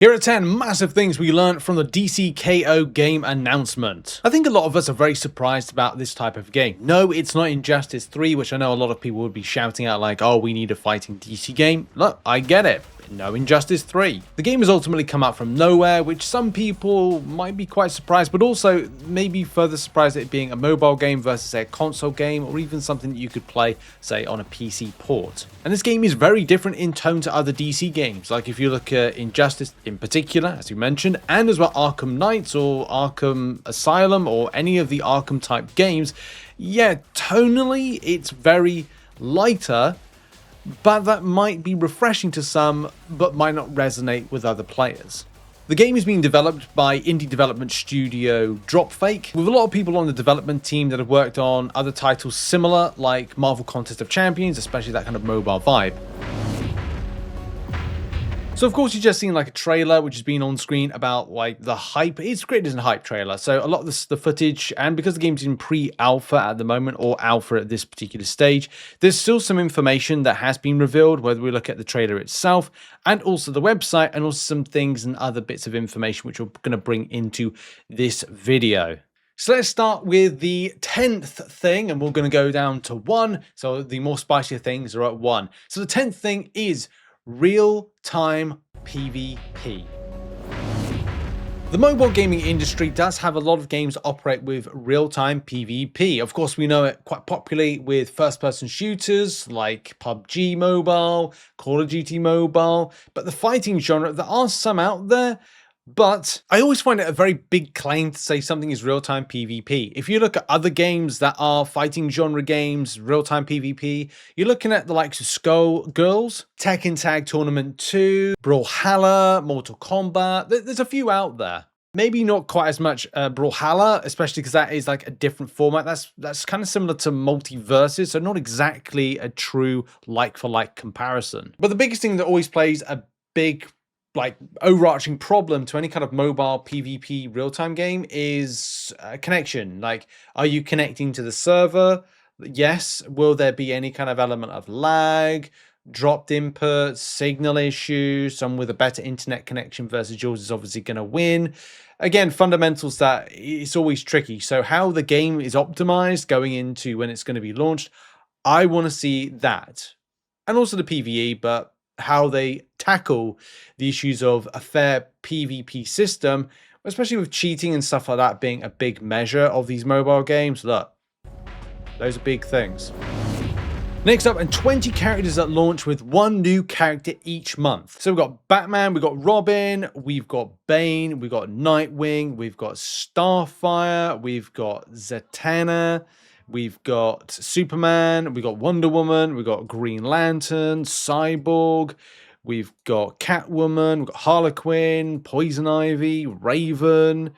Here are 10 massive things we learned from the DCKO game announcement. I think a lot of us are very surprised about this type of game. No, it's not Injustice 3, which I know a lot of people would be shouting out like, oh, we need a fighting DC game. Look, I get it. No Injustice 3. The game has ultimately come out from nowhere, which some people might be quite surprised, but also maybe further surprised at it being a mobile game versus a console game, or even something that you could play, say, on a PC port. And this game is very different in tone to other DC games. Like if you look at Injustice in particular, as you mentioned, and as well Arkham Knights or Arkham Asylum or any of the Arkham type games, yeah, tonally it's very lighter, but that might be refreshing to some, but might not resonate with other players. The game is being developed by indie development studio Dropfake, with a lot of people on the development team that have worked on other titles similar, like Marvel Contest of Champions, especially that kind of mobile vibe. So of course you've just seen like a trailer which has been on screen about like the hype. It's created as a hype trailer, so a lot of the footage, and because the game's in pre-alpha at the moment, or alpha at this particular stage, there's still some information that has been revealed, whether we look at the trailer itself and also the website, and also some things and other bits of information which we're going to bring into this video. So let's start with the 10th thing, and we're going to go down to 1. So the more spicier things are at 1. So the 10th thing is real-time PvP. The mobile gaming industry does have a lot of games that operate with real-time PvP. Of course, we know it quite popularly with first-person shooters like PUBG Mobile, Call of Duty Mobile, but the fighting genre, there are some out there. But I always find it a very big claim to say something is real-time PvP. If you look at other games that are fighting genre games, real-time PvP, you're looking at the likes of Skullgirls, Tekken Tag Tournament 2, Brawlhalla, Mortal Kombat. There's a few out there. Maybe not quite as much Brawlhalla, especially because that is like a different format. That's kind of similar to multiverses, so not exactly a true like-for-like comparison. But the biggest thing that always plays a big like overarching problem to any kind of mobile PvP real-time game is connection. Like, are you connecting to the server? Yes. Will there be any kind of element of lag, dropped inputs, signal issues? Someone with a better internet connection versus yours is obviously going to win. Again, fundamentals that it's always tricky. So how the game is optimized going into when it's going to be launched, I want to see that. And also the PvE, but how they tackle the issues of a fair PvP system, especially with cheating and stuff like that being a big measure of these mobile games. Look, those are big things. Next up, and 20 characters that launch with one new character each month. So we've got Batman, we've got Robin, we've got Bane, we've got Nightwing, we've got Starfire, we've got Zatanna, we've got Superman, we've got Wonder Woman, we've got Green Lantern, Cyborg, we've got Catwoman, we've got Harley Quinn, Poison Ivy, Raven.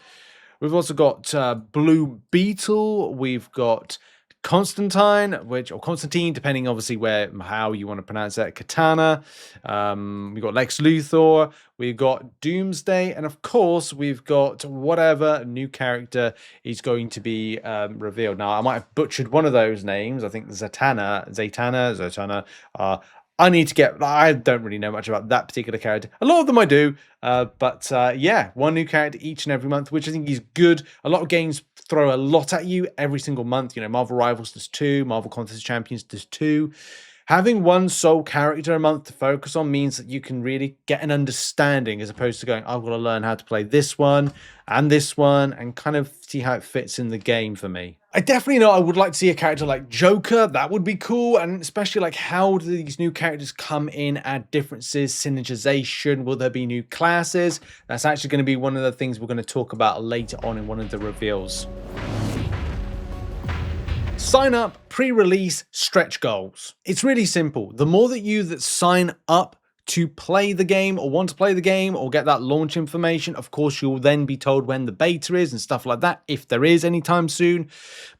We've also got Blue Beetle, we've got Constantine, or Constantine, depending obviously how you want to pronounce that, Katana. We've got Lex Luthor, we've got Doomsday, and of course we've got whatever new character is going to be revealed. Now, I might have butchered one of those names. I think Zatanna. I don't really know much about that particular character. A lot of them I do, but yeah, one new character each and every month, which I think is good. A lot of games throw a lot at you every single month. You know, Marvel Rivals does 2, Marvel Contest of Champions does 2. Having one sole character a month to focus on means that you can really get an understanding, as opposed to going, I've got to learn how to play this one and kind of see how it fits in the game for me. I definitely know I would like to see a character like Joker. That would be cool. And especially like, how do these new characters come in, add differences, synergization? Will there be new classes? That's actually going to be one of the things we're going to talk about later on in one of the reveals. Sign up, pre-release, stretch goals. It's really simple. The more that sign up to play the game or want to play the game or get that launch information, of course, you'll then be told when the beta is and stuff like that, if there is anytime soon.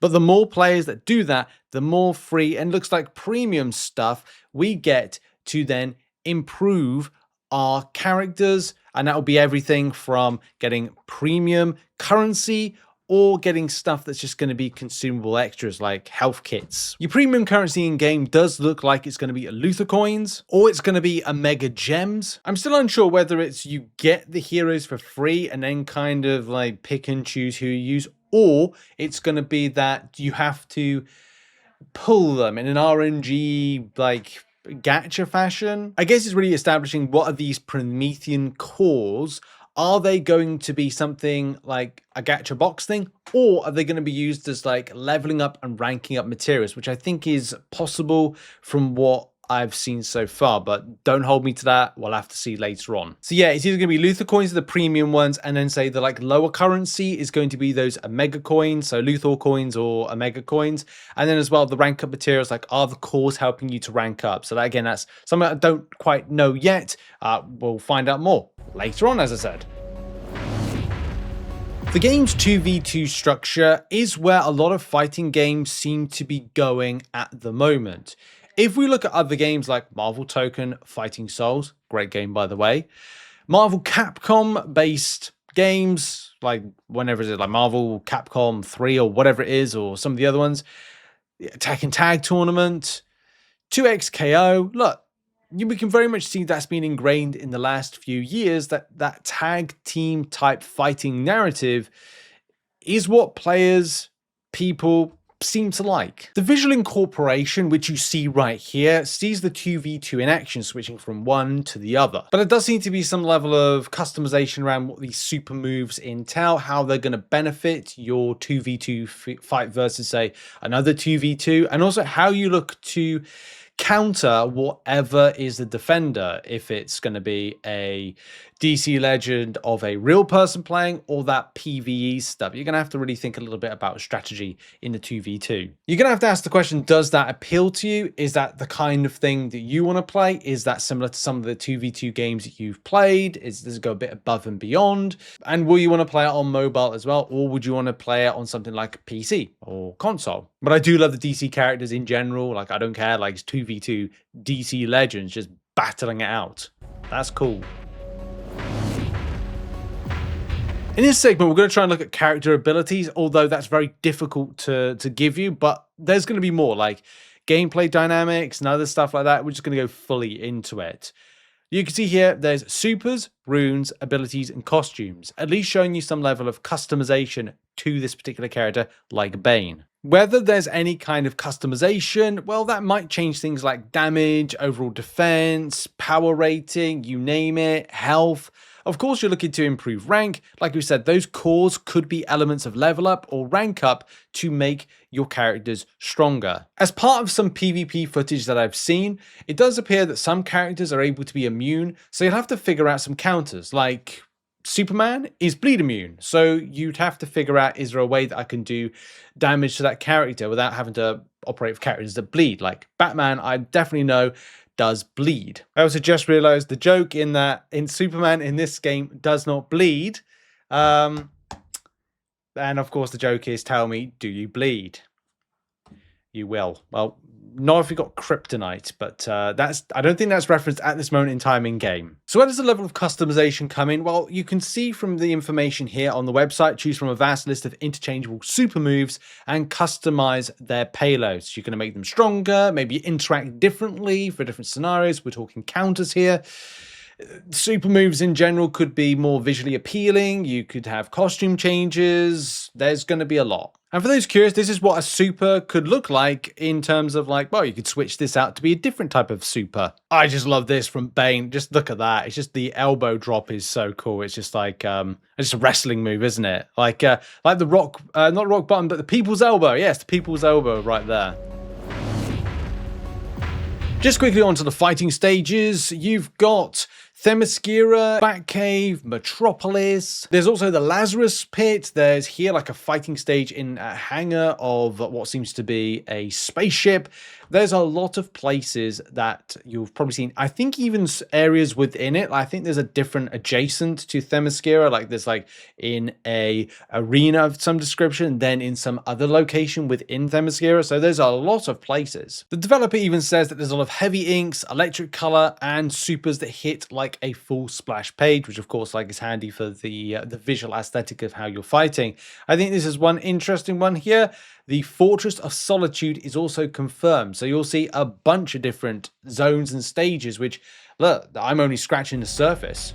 But the more players that do that, the more free and looks like premium stuff we get to then improve our characters. And that will be everything from getting premium currency or getting stuff that's just going to be consumable extras like health kits. Your premium currency in game does look like it's going to be Luther coins or it's going to be Omega gems. I'm still unsure whether it's you get the heroes for free and then kind of like pick and choose who you use, or it's going to be that you have to pull them in an RNG like gacha fashion. I guess it's really establishing what are these Promethean cores. Are they going to be something like a gacha box thing, or are they going to be used as like leveling up and ranking up materials, which I think is possible from what I've seen so far, but don't hold me to that. We'll have to see later on. So yeah, it's either going to be Luther coins, the premium ones, and then say the like lower currency is going to be those Omega coins, so Luthor coins or Omega coins, and then as well the rank up materials, like are the cores helping you to rank up? So that again, that's something I don't quite know yet. We'll find out more later on, as I said. The game's 2v2 structure is where a lot of fighting games seem to be going at the moment. If we look at other games like Marvel Token, Fighting Souls, great game by the way, Marvel Capcom based games, like whenever is it, like Marvel Capcom 3 or whatever it is, or some of the other ones, Tekken Tag Tournament, 2XKO, look, we can very much see that's been ingrained in the last few years, that tag team type fighting narrative is what people seem to like. The visual incorporation, which you see right here, sees the 2v2 in action switching from one to the other. But it does seem to be some level of customization around what these super moves entail, how they're going to benefit your 2v2 fight versus, say, another 2v2, and also how you look to counter whatever is the defender, if it's going to be a DC Legend of a real person playing or that PvE stuff. You're going to have to really think a little bit about strategy in the 2v2. You're going to have to ask the question, does that appeal to you? Is that the kind of thing that you want to play? Is that similar to some of the 2v2 games that you've played? Does it go a bit above and beyond? And will you want to play it on mobile as well? Or would you want to play it on something like PC or console? But I do love the DC characters in general. Like, I don't care, like it's 2v2 DC Legends just battling it out. That's cool. In this segment, we're going to try and look at character abilities, although that's very difficult to give you, but there's going to be more like gameplay dynamics and other stuff like that. We're just going to go fully into it. You can see here, there's supers, runes, abilities, and costumes, at least showing you some level of customization to this particular character, like Bane. Whether there's any kind of customization, well, that might change things like damage, overall defense, power rating, you name it, health. Of course, you're looking to improve rank. Like we said, those cores could be elements of level up or rank up to make your characters stronger. As part of some PvP footage that I've seen, it does appear that some characters are able to be immune, so you'll have to figure out some counters, like Superman is bleed immune. So you'd have to figure out, is there a way that I can do damage to that character without having to operate with characters that bleed? Like Batman, I definitely know does bleed. I also just realized the joke in Superman in this game does not bleed. And of course the joke is, tell me, do you bleed? You will. Well, not if you've got kryptonite, but I don't think that's referenced at this moment in time in game. So where does the level of customization come in? Well, you can see from the information here on the website, choose from a vast list of interchangeable super moves and customize their payloads. You're going to make them stronger, maybe interact differently for different scenarios. We're talking counters here. Super moves in general could be more visually appealing. You could have costume changes. There's going to be a lot. And for those curious, this is what a super could look like in terms of like, well, you could switch this out to be a different type of super. I just love this from Bane. Just look at that. It's just the elbow drop is so cool. It's just like, it's a wrestling move, isn't it? Like the rock, not rock bottom, but the people's elbow. Yes, the people's elbow right there. Just quickly onto the fighting stages. You've got Themyscira, Batcave, Metropolis. There's also the Lazarus Pit. There's here like a fighting stage in a hangar of what seems to be a spaceship. There's a lot of places that you've probably seen. I think even areas within it. I think there's a different adjacent to Themyscira. Like there's like in a arena of some description, then in some other location within Themyscira. So there's a lot of places. The developer even says that there's a lot of heavy inks, electric color, and supers that hit like a full splash page, which of course like is handy for the visual aesthetic of how you're fighting. I think this is one interesting one here. The Fortress of Solitude is also confirmed. So you'll see a bunch of different zones and stages, which, look, I'm only scratching the surface.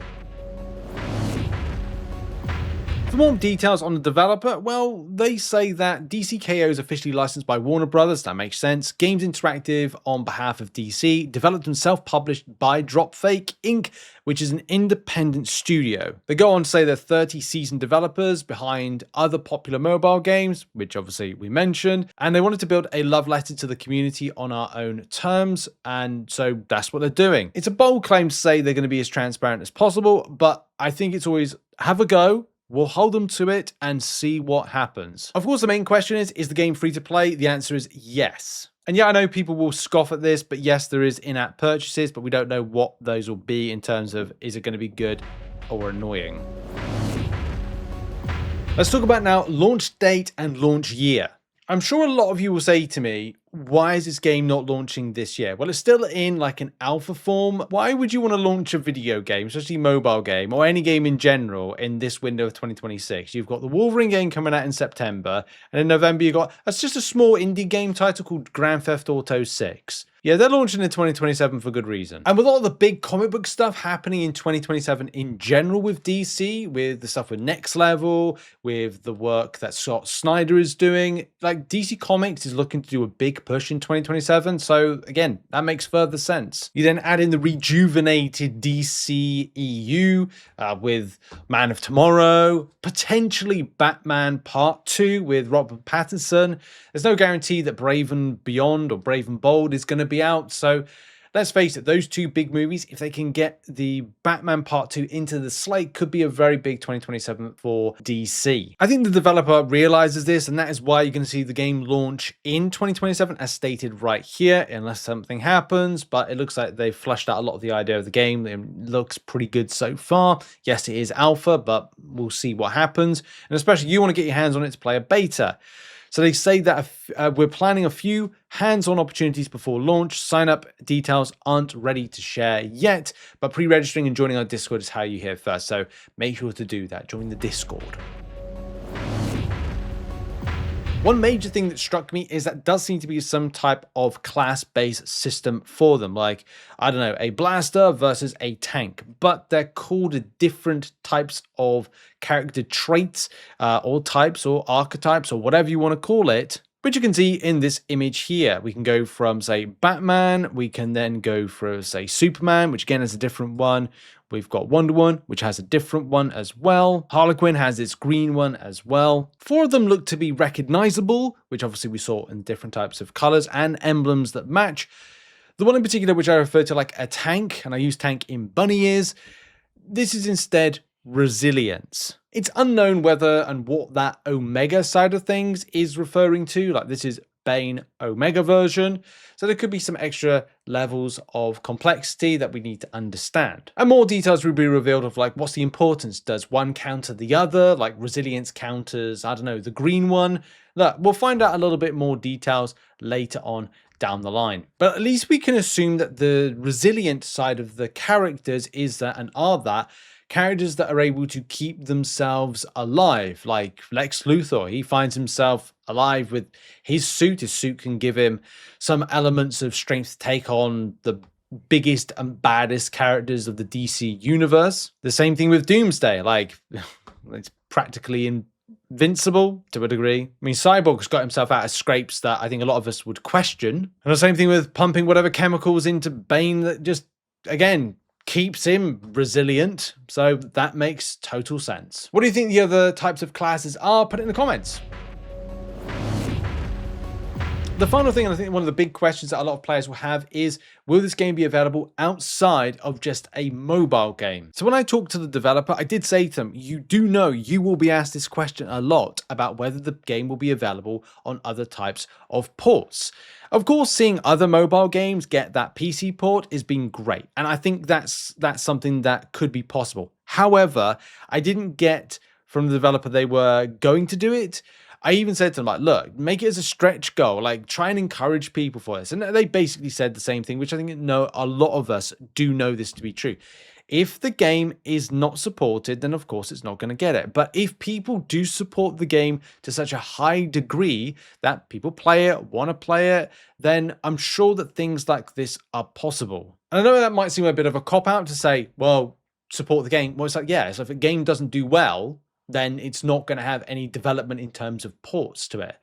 For more details on the developer, well, they say that DCKO is officially licensed by Warner Brothers. That makes sense. Games Interactive on behalf of DC, developed and self-published by Dropfake Inc., which is an independent studio. They go on to say they're 30 seasoned developers behind other popular mobile games, which obviously we mentioned, and they wanted to build a love letter to the community on our own terms, and so that's what they're doing. It's a bold claim to say they're going to be as transparent as possible, but I think it's always have a go. We'll hold them to it and see what happens. Of course, the main question is the game free to play? The answer is yes. And yeah, I know people will scoff at this, but yes, there is in-app purchases, but we don't know what those will be in terms of, is it going to be good or annoying? Let's talk about now launch date and launch year. I'm sure a lot of you will say to me, why is this game not launching this year? Well, it's still in like an alpha form. Why would you want to launch a video game, especially mobile game or any game in general in this window of 2026? You've got the Wolverine game coming out in September, and in November you got, that's just a small indie game title called Grand Theft Auto 6. Yeah, they're launching in 2027 for good reason. And with all the big comic book stuff happening in 2027 in general with DC, with the stuff with Next Level, with the work that Scott Snyder is doing, like DC Comics is looking to do a big push in 2027. So again, that makes further sense. You then add in the rejuvenated DC EU with Man of Tomorrow, potentially Batman Part 2 with Robert Pattinson. There's no guarantee that Brave and Beyond or Brave and Bold is going to be out. So let's face it, those two big movies, if they can get the Batman Part 2 into the slate, could be a very big 2027 for DC. I think the developer realizes this, and that is why you're going to see the game launch in 2027 as stated right here, unless something happens. But it looks like they've flushed out a lot of the idea of the game. It looks pretty good so far. Yes, it is alpha, but we'll see what happens. And especially you want to get your hands on it to play a beta. So they say that we're planning a few hands-on opportunities before launch. Sign-up details aren't ready to share yet, but pre-registering and joining our Discord is how you hear first. So make sure to do that. Join the Discord. One major thing that struck me is that does seem to be some type of class-based system for them. Like, I don't know, a blaster versus a tank, but they're called different types of character traits or types or archetypes or whatever you want to call it, which you can see in this image here. We can go from, say, Batman. We can then go for, say, Superman, which again is a different one. We've got Wonder Woman, which has a different one as well. Harley Quinn has its green one as well. 4 of them look to be recognizable, which obviously we saw in different types of colors and emblems that match. The one in particular, which I refer to like a tank, and I use tank in bunny ears, this is instead resilience. It's unknown whether and what that Omega side of things is referring to. Like this is Bane Omega version. So there could be some extra levels of complexity that we need to understand. And more details will be revealed of like, what's the importance? Does one counter the other? Like resilience counters, I don't know, the green one. Look, we'll find out a little bit more details later on down the line. But at least we can assume that the resilient side of the characters is that and are that characters that are able to keep themselves alive, like Lex Luthor. He finds himself alive with his suit. His suit can give him some elements of strength to take on the biggest and baddest characters of the DC universe. The same thing with Doomsday. Like, it's practically invincible to a degree. I mean, Cyborg's got himself out of scrapes that I think a lot of us would question. And the same thing with pumping whatever chemicals into Bane that just, again, keeps him resilient. So that makes total sense. What do you think the other types of classes are? Put it in the comments. The final thing, and I think one of the big questions that a lot of players will have is, will this game be available outside of just a mobile game? So when I talked to the developer, I did say to them, you do know you will be asked this question a lot about whether the game will be available on other types of ports. Of course, seeing other mobile games get that PC port has been great, and I think that's something that could be possible. However, I didn't get from the developer they were going to do it. I even said to them, like, look, make it as a stretch goal, like try and encourage people for this. And they basically said the same thing, which I think a lot of us do know this to be true. If the game is not supported, then of course it's not going to get it. But if people do support the game to such a high degree that people play it, want to play it, then I'm sure that things like this are possible. And I know that might seem a bit of a cop-out to say, well, support the game. Well, it's like, yeah, so if a game doesn't do well, then it's not going to have any development in terms of ports to it.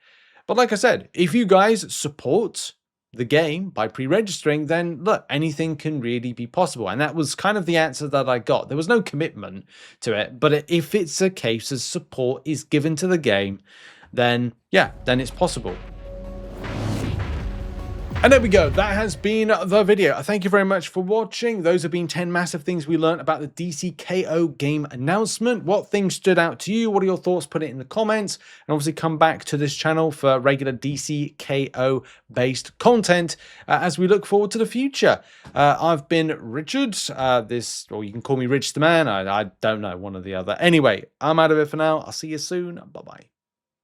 But like I said, if you guys support the game by pre-registering, then look, anything can really be possible. And that was kind of the answer that I got. There was no commitment to it, but if it's a case of support is given to the game, then yeah, then it's possible. And there we go. That has been the video. Thank you very much for watching. Those have been 10 massive things we learned about the DCKO game announcement. What things stood out to you? What are your thoughts? Put it in the comments. And obviously come back to this channel for regular DCKO based content as we look forward to the future. I've been Richard. Or you can call me Rich the Man. I don't know, one or the other. Anyway, I'm out of it for now. I'll see you soon. Bye-bye.